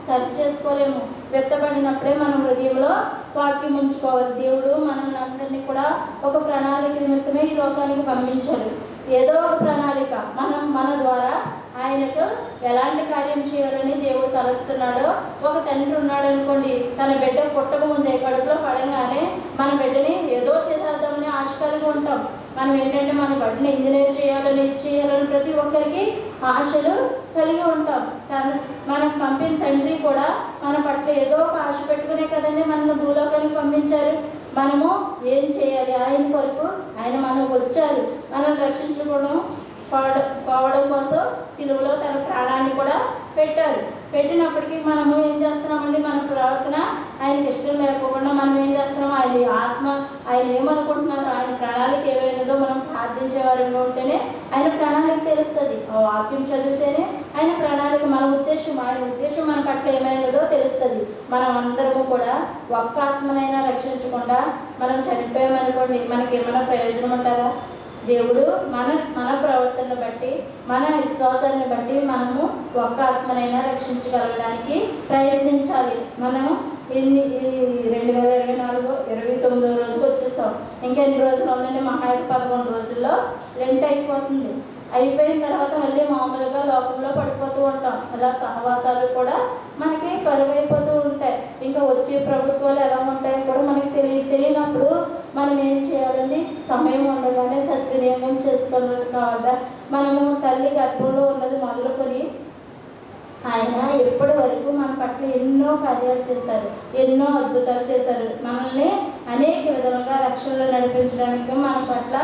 Speaker 1: సరి చేసుకోలేము. వెత్తబడినప్పుడే మన హృదయంలో వాక్యం ఉంచుకోవాలి. దేవుడు మనల్ని అందరినీ కూడా ఒక ప్రణాళిక నిమిత్తమే ఈ లోకానికి పంపించాడు. ఏదో ఒక ప్రణాళిక మన ద్వారా ఆయనకు ఎలాంటి కార్యం చేయాలని దేవుడు తలుస్తున్నాడో. ఒక తండ్రి ఉన్నాడు అనుకోండి, తన బిడ్డ పుట్టక ముందే కడుపులో పడంగానే మన బిడ్డని ఏదో చేసేద్దామని ఆశ కలిగి ఉంటాం. మనం ఏంటంటే మన బిడ్డని ఇంజనీర్ చేయాలని, చేయాలని ప్రతి ఒక్కరికి ఆశలు కలిగి ఉంటాం. మనకు పంపిన తండ్రి కూడా మన పట్ల ఏదో ఒక ఆశ పెట్టుకునే కదండి మనల్ని భూలోకానికి పంపించారు. మనము ఏం చేయాలి? ఆయన కొరకు ఆయన మనకు వచ్చారు. మనం పోవడం కోసం సిలువలో తన ప్రాణాన్ని కూడా పెట్టారు. పెట్టినప్పటికీ మనము ఏం చేస్తున్నామండి? మన ప్రవర్తన ఆయనకి ఇష్టం లేకపోకుండా మనం ఏం చేస్తున్నాము? ఆయన ఏమనుకుంటున్నారు, ఆయన ప్రణాళిక ఏమైనదో మనం ప్రార్థించే వారంగా ఉంటేనే ఆయన ప్రణాళిక తెలుస్తుంది. ఆ వాక్యం చదివితేనే ఆయన ప్రణాళిక, ఆయన ఉద్దేశం మన పట్ల ఏమైనదో తెలుస్తుంది. మనం అందరము కూడా ఒక్క ఆత్మనైనా రక్షించకుండా మనం చనిపోయామనుకోండి, మనకి ఏమైనా ప్రయోజనం ఉంటారా? దేవుడు మన ప్రవర్తనను బట్టి, మన విశ్వాసాన్ని బట్టి మనము ఒక్క ఆత్మనైనా రక్షించగలగడానికి ప్రయత్నించాలి. మనము 2024 29వ రోజుకి వచ్చేసాం. ఇంకా ఎన్ని రోజులు ఉందండి? మహా అయితే 11 రోజుల్లో లెంట్ అయిపోతుంది. అయిపోయిన తర్వాత మళ్ళీ మామూలుగా లోకంలో పడిపోతూ ఉంటాం. అలా సహవాసాలు కూడా మనకి కరువైపోతూ ఉంటాయి. ఇంకా వచ్చే ప్రభుత్వాలు ఎలా ఉంటాయో కూడా మనకి తెలియనప్పుడు మనం ఏం చేయాలండి? సమయం ఉండగానే సద్వినియోగం చేసుకోవాలి కావాలా. మనము తల్లి గర్భంలో ఉన్నది మొదలుకొని ఆయన ఎప్పటి వరకు మన పట్ల ఎన్నో కార్యాలు చేశారు, ఎన్నో అద్భుతాలు చేశారు. మనల్ని అనేక విధాలుగా రక్షణలో నడిపించడానికి మన పట్ల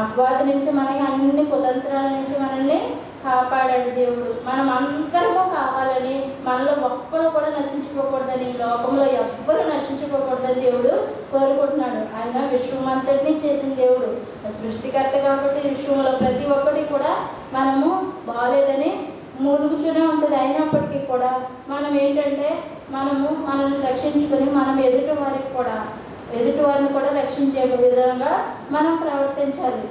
Speaker 1: అపవాది నుంచి, మనకి అన్ని కుతంత్రాల నుంచి మనల్ని కాపాడాడు దేవుడు. మనం అందరము కావాలని, మనలో ఒక్కరు కూడా నశించుకోకూడదని, లోకంలో ఎవ్వరూ నశించుకోకూడదని దేవుడు కోరుకుంటున్నాడు. ఆయన విశ్వమంతటినీ చేసిన దేవుడు, సృష్టికర్త కాబట్టి విశ్వంలో ప్రతి ఒక్కటి కూడా మనము బాగాలేదని మూలుగుతూనే ఉంటుంది. అయినప్పటికీ కూడా మనం ఏంటంటే మనల్ని రక్షించుకొని మనం ఎదుటి వారిని కూడా రక్షించే విధంగా మనం ప్రవర్తించాలి.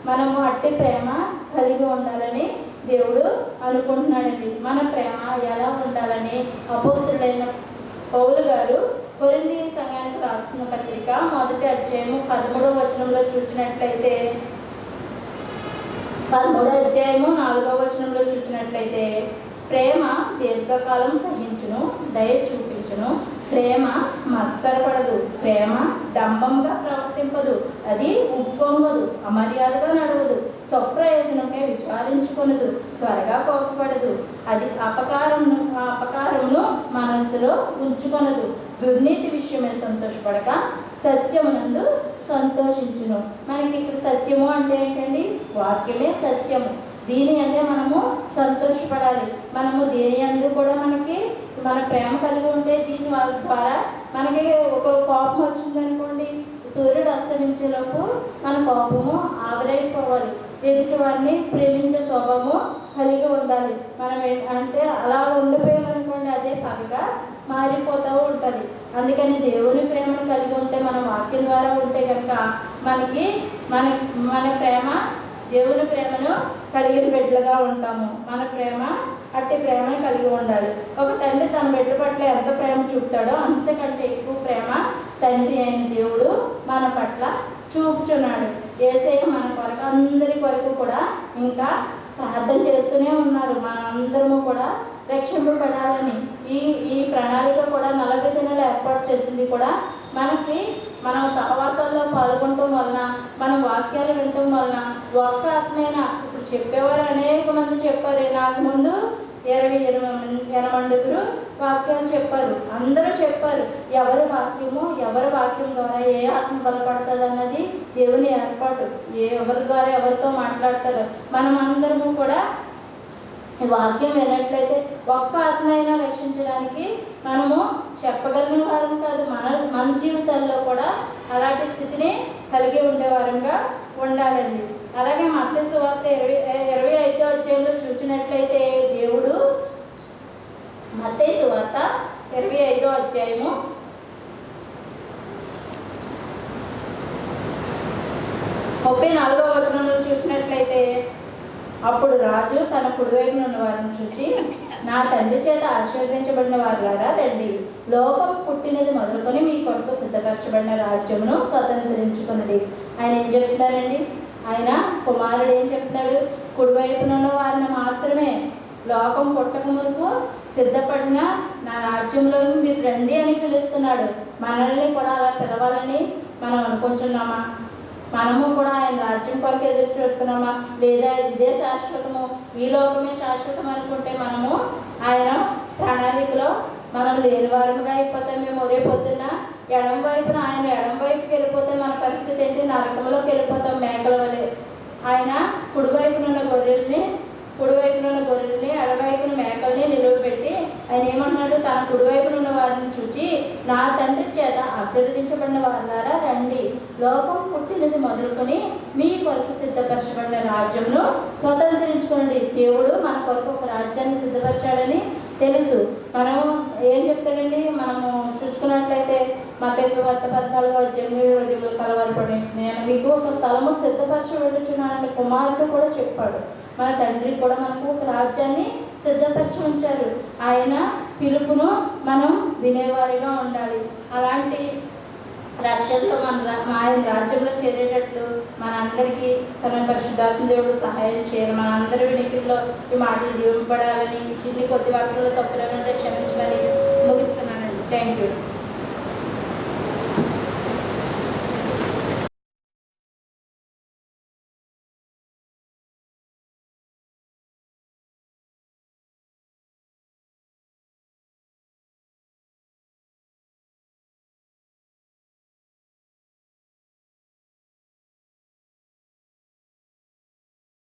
Speaker 1: మనము అట్టి ప్రేమ కలిగి ఉండాలని దేవుడు అనుకుంటున్నాడండి. మన ప్రేమ ఎలా ఉండాలని అపోస్తలుడైన పౌలు గారు కొరింథీ సంఘానికి రాసిన పత్రిక 1వ అధ్యాయము 13వ వచనంలో చూసినట్లయితే, 13వ అధ్యాయము 4వ వచనంలో చూసినట్లయితే, ప్రేమ దీర్ఘకాలం సహించును, దయ చూపించును, ప్రేమ మత్సరపడదు, ప్రేమ డంబంగా ప్రవర్తింపదు, అది ఉప్పొంగదు, అమర్యాదగా నడవదు, స్వప్రయోజనమే విచారించుకొనదు, త్వరగా కోపపడదు, అది అపకారమును మనస్సులో ఉంచుకొనదు, దుర్నీతి విషయమే సంతోషపడక సత్యమునందు సంతోషించును. మనకి ఇక్కడ సత్యము అంటే ఏంటండి? వాక్యమే సత్యము. దీని అందే మనము సంతోషపడాలి. మనము దేని అందు కూడా మన ప్రేమ కలిగి ఉంటే దీని ద్వారా మనకి ఒక కోపం వచ్చిందనుకోండి, సూర్యుడు అస్తమించేలోపు మన కోపము ఆవిరైపోవాలి. ఎదుటి వారిని ప్రేమించే స్వభావము కలిగి ఉండాలి. మనం అంటే అలా ఉండిపోయామనుకోండి, అదే పగగా మారిపోతూ ఉంటుంది. అందుకని దేవుని ప్రేమను కలిగి ఉంటే, మనం వాక్యం ద్వారా ఉంటే కనుక మనకి మన మన ప్రేమ దేవుని ప్రేమను కలిగిన బిడ్డలుగా ఉంటాము. మన ప్రేమ అట్టి ప్రేమను కలిగి ఉండాలి. ఒక తండ్రి తన బిడ్డ పట్ల ఎంత ప్రేమ చూపుతాడో అంతకంటే ఎక్కువ ప్రేమ తండ్రి అయిన దేవుడు మన పట్ల చూపుచున్నాడు. యేసయ్య మన కొరకు అందరి కొరకు కూడా ఇంకా ప్రార్థన చేస్తూనే ఉన్నారు. మనందరము కూడా రక్షింపబడాలని. ఈ ప్రణాళిక కూడా 40 దినాలు ఏర్పాటు చేసింది కూడా మనం సహవాసాల్లో పాల్గొనటం వలన, మనం వాక్యాలు వినటం వలన ఒక్క ఆత్మైనా. ఇప్పుడు చెప్పేవారు అనేక మంది చెప్పారు. నాకు ముందు 20 వాక్యాలు చెప్పారు. అందరూ చెప్పారు. ఎవరి వాక్యం ద్వారా ఏ ఆత్మ బలపడుతుంది అన్నది దేవుని ఏర్పాటు. ఎవరి ద్వారా ఎవరితో మాట్లాడతారో మనం అందరము కూడా వాక్యం వినట్లయితే ఒక్క ఆత్మైనా రక్షించడానికి మనము చెప్పగలిగిన వారం కాదు. మన జీవితాల్లో కూడా అలాంటి స్థితిని కలిగి ఉండేవారంగా ఉండాలండి. అలాగే మత్తయి సువార్త 25వ అధ్యాయంలో చూసినట్లయితే దేవుడు మత్తయి సువార్త 25వ అధ్యాయము 34వ వచనంలో చూసినట్లయితే, అప్పుడు రాజు తన కుడివైపున ఉన్న వారిని చూసి, నా తండ్రి చేత ఆశీర్వదించబడిన వారులారా రండి, లోకం పుట్టినది మొదలుకొని మీ కొరకు సిద్ధపరచబడిన రాజ్యమును స్వతంత్రించుకున్నది. ఆయన ఏం చెప్తున్నారండి? ఆయన కుమారుడు ఏం చెప్తున్నాడు? కుడివైపున ఉన్న వారిని మాత్రమే లోకం పుట్టక మునుపు సిద్ధపడిన నా రాజ్యంలో మీరు రండి అని పిలుస్తున్నాడు. మనల్ని కూడా అలా పిలవాలని మనం అనుకుంటున్నామా? మనము కూడా ఆయన రాజ్యం కొరకు ఎదురు చూస్తున్నామా? లేదా ఇదే శాశ్వతము, ఈ లోకమే శాశ్వతం అనుకుంటే మనము ఆయన ప్రణాళికలో మనం లేని వారముగా అయిపోతాం. మేము రేపు పొద్దున్న ఎడం వైపున ఆయన ఎడం వైపుకి వెళ్ళిపోతే మన పరిస్థితి ఏంటి? నరకంలోకి వెళ్ళిపోతాం మేకల వలె. ఆయన కుడివైపున ఉన్న గొర్రెల్ని ఎడవైపున మేకల్ని నిలువబెట్టి ఆయన ఏమంటున్నాడు? తన కుడివైపున ఉన్న వారిని చూచి, నా తండ్రి చేత ఆశీర్వదించబడిన వారులారా రండి, లోకం పుట్టినది మొదలుకొని మీ కొరకు సిద్ధపరచబడిన రాజ్యంను స్వతంత్రించుకోండి. దేవుడు మన కొరకు ఒక రాజ్యాన్ని సిద్ధపరచాడని తెలుసు. మనము ఏం చెప్తాడండి? మనము చూసుకున్నట్లయితే మత్తయి సువార్త 14వ అధ్యాయంలో హృదయంలో కలవరపడి, నేను మీకు ఒక స్థలము సిద్ధపరచబడుచున్నానని కుమారుడు కూడా చెప్పాడు. మన తండ్రి కూడా మనకు ఒక రాజ్యాన్ని సిద్ధపరిచి ఉంచారు. ఆయన పిలుపును మనం వినేవారిగా ఉండాలి. అలాంటి రక్షణలో ఆయన రాజ్యంలో చేరేటట్లు మనందరికీ తన పరిశుద్ధాత్మ దేవుడు సహాయం చేయాలి. మనందరి వినికిల్లో ఈ మాటలు దీవింపబడాలని, ఈ చిన్ని కొద్ది వాక్యంలో తప్పులేమంటే క్షమించమని ముగిస్తున్నానండి. Thank you.